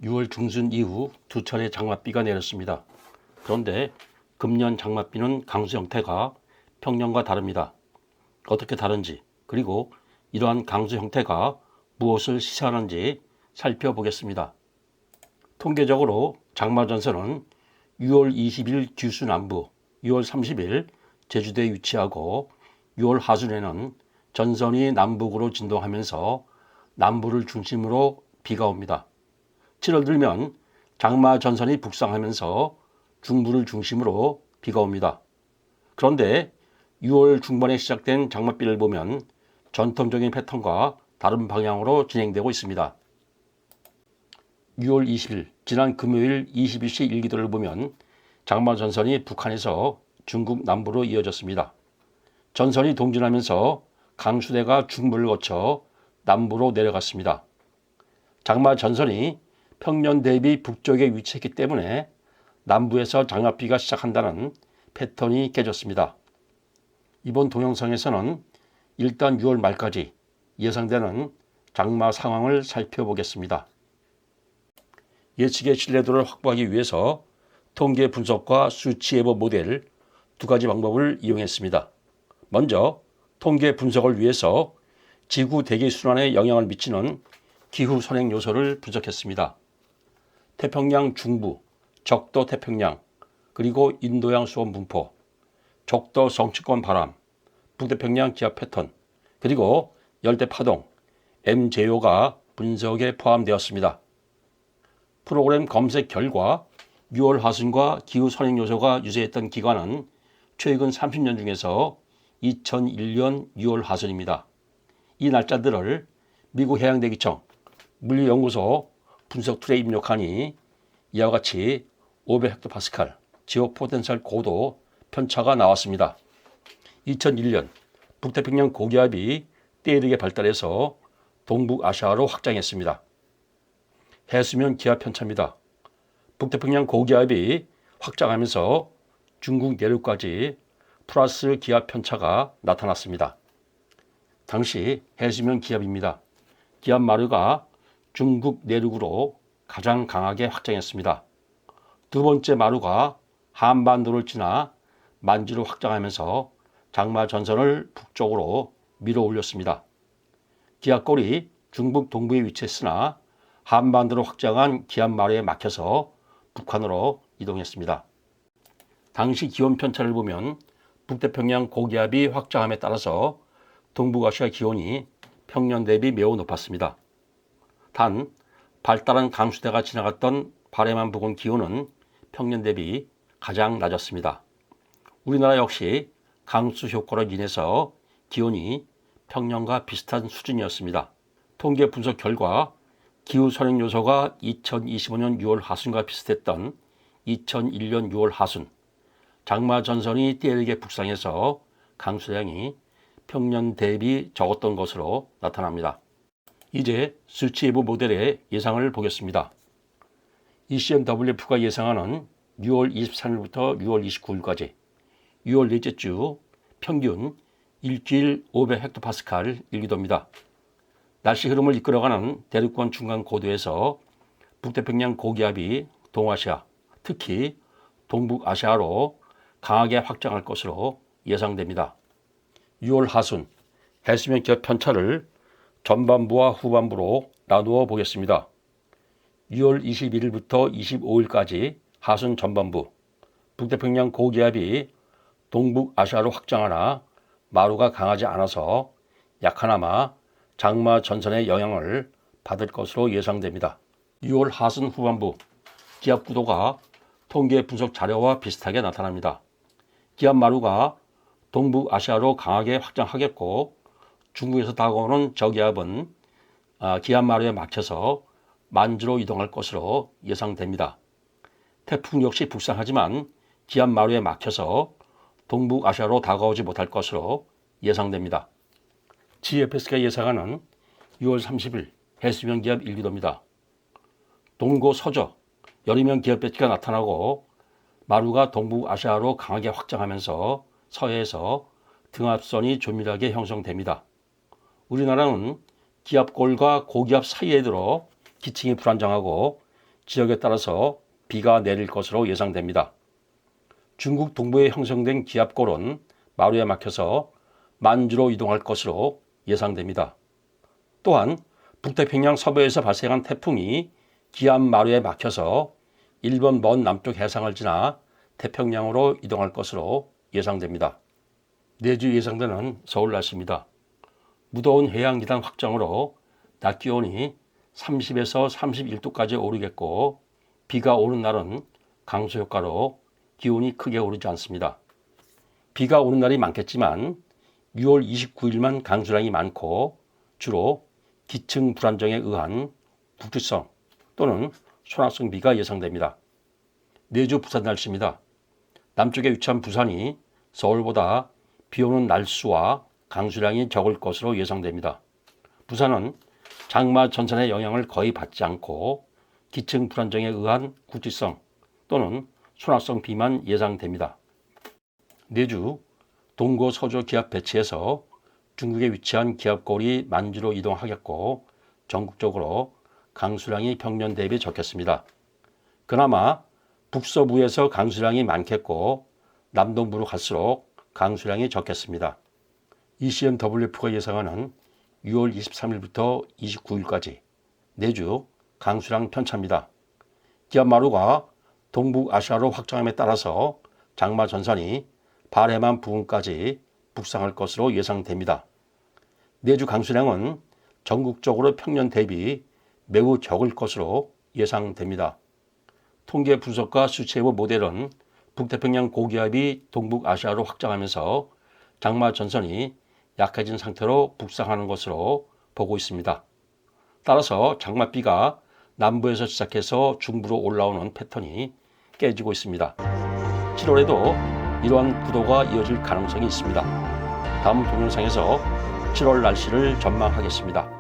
6월 중순 이후 두 차례 장맛비가 내렸습니다. 그런데 금년 장맛비는 강수 형태가 평년과 다릅니다. 어떻게 다른지, 그리고 이러한 강수 형태가 무엇을 시사하는지 살펴보겠습니다. 통계적으로 장마전선은 6월 20일 규슈 남부, 6월 30일 제주도에 위치하고 6월 하순에는 전선이 남북으로 진동하면서 남부를 중심으로 비가 옵니다. 7월 들면 장마 전선이 북상하면서 중부를 중심으로 비가 옵니다. 그런데 6월 중반에 시작된 장맛비를 보면 전통적인 패턴과 다른 방향으로 진행되고 있습니다. 6월 20일 지난 금요일 22시 일기도를 보면 장마 전선이 북한에서 중국 남부로 이어졌습니다. 전선이 동진하면서 강수대가 중부를 거쳐 남부로 내려갔습니다. 장마 전선이 평년 대비 북쪽에 위치했기 때문에 남부에서 장맛비가 시작한다는 패턴이 깨졌습니다. 이번 동영상에서는 일단 6월 말까지 예상되는 장마 상황을 살펴보겠습니다. 예측의 신뢰도를 확보하기 위해서 통계 분석과 수치 예보 모델 두 가지 방법을 이용했습니다. 먼저 통계 분석을 위해서 지구 대기 순환에 영향을 미치는 기후 선행 요소를 분석했습니다. 태평양 중부, 적도 태평양, 그리고 인도양 수온 분포, 적도 성취권 바람, 북태평양 기압 패턴, 그리고 열대 파동, MJO가 분석에 포함되었습니다. 프로그램 검색 결과 6월 하순과 기후 선행 요소가 유사했던 기간은 최근 30년 중에서 2001년 6월 하순입니다. 이 날짜들을 미국 해양대기청 물리연구소 분석 툴에 입력하니 이와 같이 500헥토파스칼 지오 포텐셜 고도 편차가 나왔습니다. 2001년 북태평양 고기압이 때이르게 발달해서 동북아시아로 확장했습니다. 해수면 기압 편차입니다. 북태평양 고기압이 확장하면서 중국 내륙까지 플러스 기압 편차가 나타났습니다. 당시 해수면 기압입니다. 기압 마루가 중국 내륙으로 가장 강하게 확장했습니다. 두 번째 마루가 한반도를 지나 만주로 확장하면서 장마 전선을 북쪽으로 밀어 올렸습니다. 기압골이 중국 동부에 위치했으나 한반도로 확장한 기압 마루에 막혀서 북한으로 이동했습니다. 당시 기온 편차를 보면 북태평양 고기압이 확장함에 따라서 동북아시아 기온이 평년 대비 매우 높았습니다. 단 발달한 강수대가 지나갔던 바레만 부근 기온은 평년 대비 가장 낮았습니다. 우리나라 역시 강수 효과로 인해서 기온이 평년과 비슷한 수준이었습니다. 통계 분석 결과 기후 선행 요소가 2025년 6월 하순과 비슷했던 2001년 6월 하순, 장마 전선이 때이르게 북상해서 강수량이 평년 대비 적었던 것으로 나타납니다. 이제 수치 예보 모델의 예상을 보겠습니다. ECMWF가 예상하는 6월 23일부터 6월 29일까지 6월 넷째 주 평균 일주일 500헥토파스칼 일기도입니다. 날씨 흐름을 이끌어가는 대륙권 중간 고도에서 북태평양 고기압이 동아시아, 특히 동북아시아로 강하게 확장할 것으로 예상됩니다. 6월 하순 해수면 기압 편차를 전반부와 후반부로 나누어 보겠습니다. 6월 21일부터 25일까지 하순 전반부, 북태평양 고기압이 동북아시아로 확장하나 마루가 강하지 않아서 약하나마 장마 전선의 영향을 받을 것으로 예상됩니다. 6월 하순 후반부, 기압 구도가 통계 분석 자료와 비슷하게 나타납니다. 기압 마루가 동북아시아로 강하게 확장하겠고 중국에서 다가오는 저기압은 기압 마루에 막혀서 만주로 이동할 것으로 예상됩니다. 태풍 역시 북상하지만 기압 마루에 막혀서 동북아시아로 다가오지 못할 것으로 예상됩니다. GFS가 예상하는 6월 30일 해수면 기압 일기도입니다. 동고 서저 여리면 기압 배치가 나타나고 마루가 동북아시아로 강하게 확장하면서 서해에서 등압선이 조밀하게 형성됩니다. 우리나라는 기압골과 고기압 사이에 들어 기층이 불안정하고 지역에 따라서 비가 내릴 것으로 예상됩니다. 중국 동부에 형성된 기압골은 마루에 막혀서 만주로 이동할 것으로 예상됩니다. 또한 북태평양 서부에서 발생한 태풍이 기압 마루에 막혀서 일본 먼 남쪽 해상을 지나 태평양으로 이동할 것으로 예상됩니다. 내주 예상되는 서울 날씨입니다. 무더운 해양기단 확장으로 낮 기온이 30에서 31도까지 오르겠고 비가 오는 날은 강수 효과로 기온이 크게 오르지 않습니다. 비가 오는 날이 많겠지만 6월 29일만 강수량이 많고 주로 기층 불안정에 의한 국지성 또는 소낙성 비가 예상됩니다. 내주 부산 날씨입니다. 남쪽에 위치한 부산이 서울보다 비 오는 날수와 강수량이 적을 것으로 예상됩니다. 부산은 장마 전선의 영향을 거의 받지 않고 기층 불안정에 의한 국지성 또는 소낙성 비만 예상됩니다. 내주 동고 서쪽 기압 배치에서 중국에 위치한 기압골이 만주로 이동하겠고 전국적으로 강수량이 평년 대비 적겠습니다. 그나마 북서부에서 강수량이 많겠고 남동부로 갈수록 강수량이 적겠습니다. ECMWF가 예상하는 6월 23일부터 29일까지 내주 강수량 편차입니다. 기압마루가 동북아시아로 확장함에 따라서 장마 전선이 발해만 부근까지 북상할 것으로 예상됩니다. 내주 강수량은 전국적으로 평년 대비 매우 적을 것으로 예상됩니다. 통계 분석과 수치해부 모델은 북태평양 고기압이 동북아시아로 확장하면서 장마 전선이 약해진 상태로 북상하는 것으로 보고 있습니다. 따라서 장맛비가 남부에서 시작해서 중부로 올라오는 패턴이 깨지고 있습니다. 7월에도 이러한 구도가 이어질 가능성이 있습니다. 다음 동영상에서 7월 날씨를 전망하겠습니다.